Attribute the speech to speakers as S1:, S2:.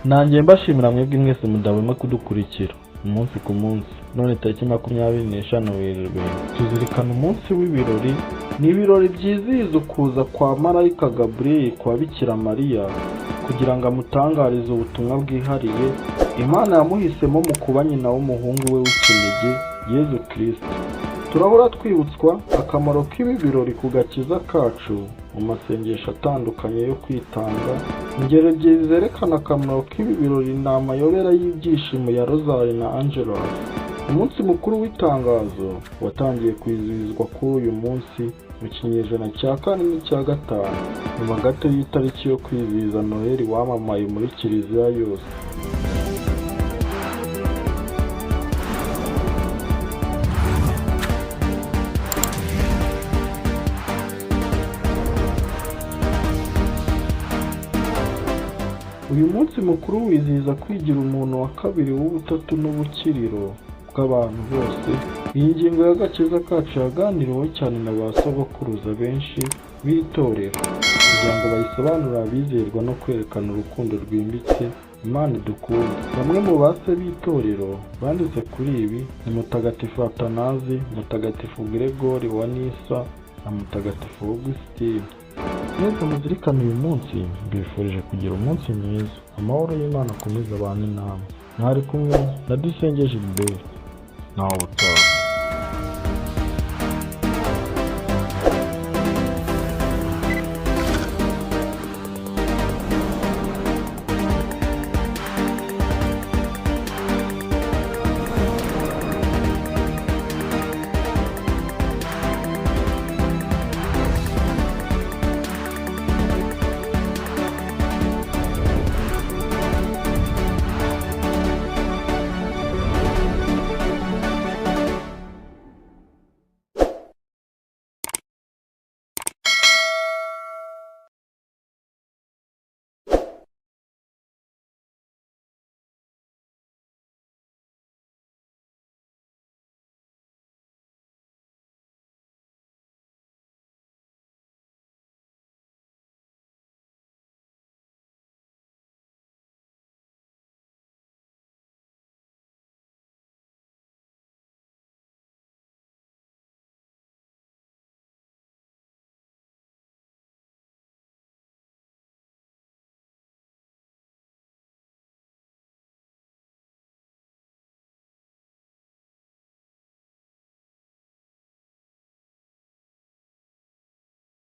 S1: nanjye mbashimira mwebwe mwese mudahwema kudukurikira umunsi ku munsi. None tariki 25 Werurwe tuzirikana umunsi w'ibirori. Ni ibirori byizihiza ukuza kwa marayika Gabriel kwa Bikira Mariya kugira ngo amutangarize ubutumwa bwihariye Imana yamuhisemo mu kuba nyina w'umuhungu we w'ikinege Yezu Kristo. Turahora twibutswa akamaro k'ibi birori ku gakiza kacu mu masengesho atandukanye yo kwitanga. Ingero zerekana akamaro k'ibi birori ni amayobera y'ibyishimo ya Rozari na Angelus. Umunsi mukuru w'itangazo watangiye kwizihizwa kuri uyu munsi mu kinyejana cya 4 n'icya 5 nyuma gato y'itariki yo kwizihiza Noheli wamamaye muri Kiliziya yose. Uyu munsi mukuru wizihiza kwigira umuntu wa kabiri w'ubutatu n'ubukiriro bw'abantu bose. Iyi ngingo y'agakiza kacu yaganiriweho cyane na ba sogokuruza benshi b'itorero kugira ngo bayisobanurire abizerwa no kwerekana urukundo rwimbitse Imana idukunda. Bamwe mu base b'itorero banditse kuri ibi ni Mutagatifu Atanazi, Mutagatifu Gregory wa Nisa na Mutagatifu Augustine. Mwese muzirikana uyu munsi, mbifurije kugira umunsi mwiza. Amahoro y'Imana akomeze abane namwe. Mwari kumwe na Dusenge Gilbert. Nawe utaha.